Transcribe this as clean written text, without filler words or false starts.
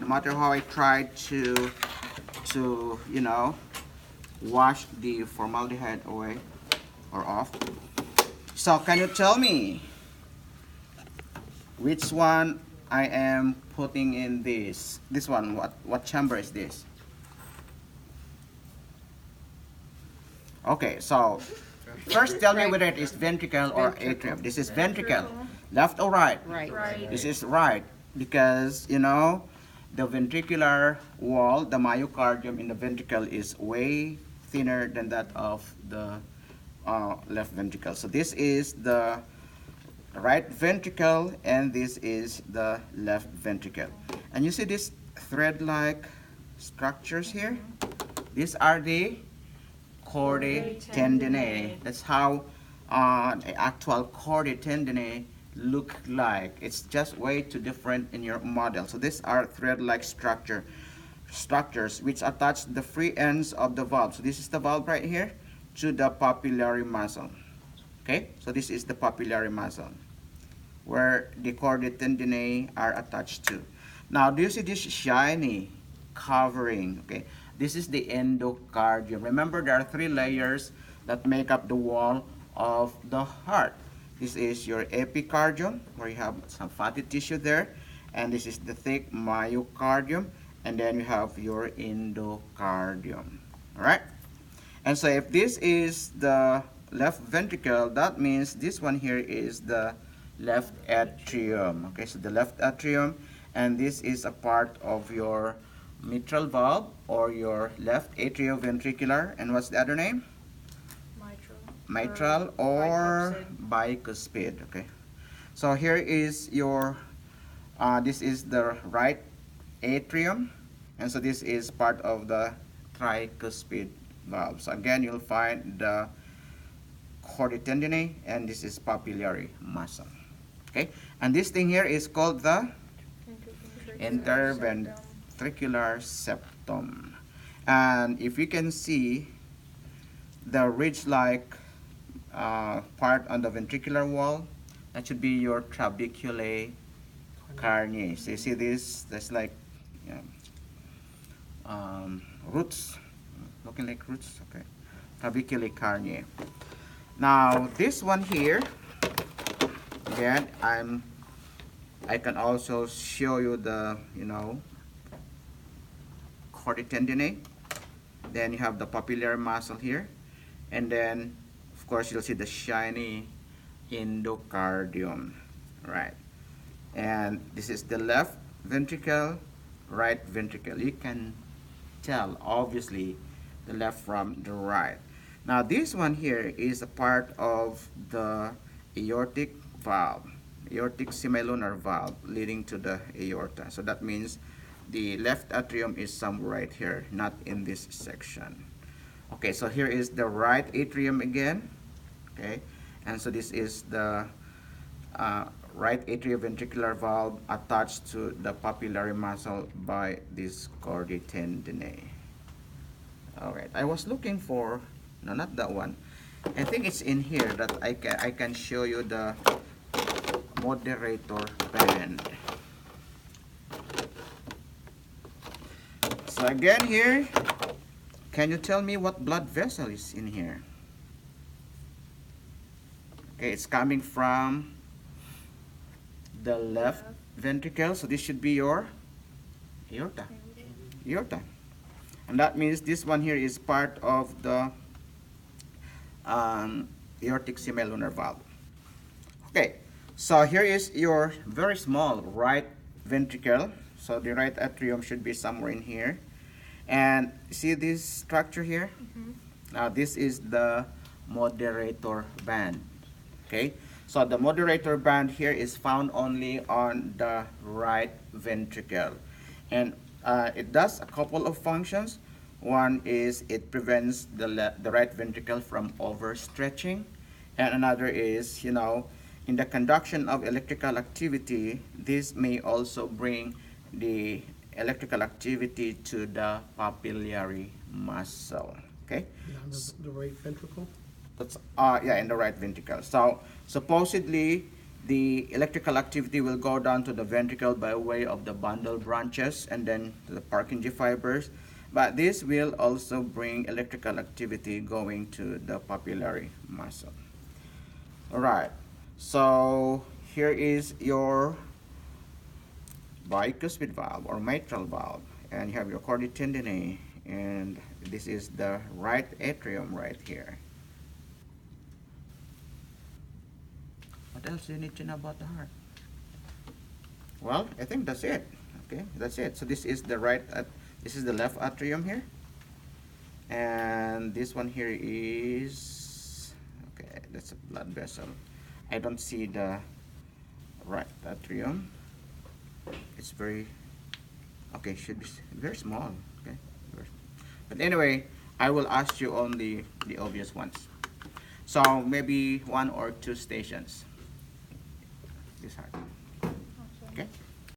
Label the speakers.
Speaker 1: no matter how I try you know, wash the formaldehyde away or off. So can you tell me which one I am putting in this? This one, what chamber is this? Okay, so first tell me whether it is ventricle or atrium. This is ventricle. Left or right?
Speaker 2: Right.
Speaker 1: This is right because, you know, the ventricular wall, the myocardium in the ventricle is way thinner than that of the left ventricle. So this is the right ventricle and this is the left ventricle. And you see these thread-like structures here? These are the chordae tendineae. That's how the actual chordae tendineae look like. It's just way too different in your model. So these are thread-like structures which attach the free ends of the valve. So this is the valve right here to the papillary muscle. Okay, so this is the papillary muscle where the chordae tendineae are attached to. Now, do you see this shiny covering? Okay, this is the endocardium. Remember, there are 3 layers that make up the wall of the heart. This is your epicardium, where you have some fatty tissue there, and this is the thick myocardium, and then you have your endocardium. All right? And so if this is the left ventricle, that means this one here is the left atrium. Okay, so the left atrium, and this is a part of your mitral valve or your left atrioventricular. And what's the other name? Mitral or bicuspid. Okay, so here is your this is the right atrium, and so this is part of the tricuspid valve. So again, you'll find the chordae tendineae, and this is papillary muscle. Okay, and this thing here is called the interventricular septum. And if you can see the ridge-like part on the ventricular wall, that should be your trabeculae carneae. So you see this? That's like, you know, roots, looking like roots. Okay, trabeculae carneae. Now this one here, again, I can also show you the, you know, chordae tendineae. Then you have the papillary muscle here, and then of course you'll see the shiny endocardium, right? And this is the left ventricle, right ventricle. You can tell obviously the left from the right. Now this one here is a part of the aortic valve, aortic semilunar valve leading to the aorta. So that means the left atrium is somewhere right here, not in this section. Okay, so here is the right atrium again. Okay, and so this is the right atrioventricular valve attached to the papillary muscle by this chordae tendineae. All right, I was looking for, no, not that one. I think it's in here that I can show you the moderator band. So again here, can you tell me what blood vessel is in here? Okay, it's coming from the left ventricle, so this should be your aorta. Aorta. And that means this one here is part of the aortic semilunar valve. Okay, so here is your very small right ventricle. So the right atrium should be somewhere in here. And see this structure here? Now this is the moderator band. Okay, so the moderator band here is found only on the right ventricle, and it does a couple of functions. One is it prevents the right ventricle from overstretching, and another is, you know, in the conduction of electrical activity, this may also bring the electrical activity to the papillary muscle. Okay,
Speaker 3: The right ventricle?
Speaker 1: that's yeah, in the right ventricle. So supposedly the electrical activity will go down to the ventricle by way of the bundle branches and then to the Purkinje fibers. But this will also bring electrical activity going to the papillary muscle. Alright, so here is your bicuspid valve or mitral valve, and you have your chordae tendineae, and this is the right atrium right here. What else do you need to know about the heart? Well, I think that's it. Okay, that's it. So this is the this is the left atrium here, and this one here is, okay, that's a blood vessel. I don't see the right atrium. It's very, okay, should be very small. Okay, but anyway, I will ask you only the obvious ones. So maybe 1 or 2 stations. This heart.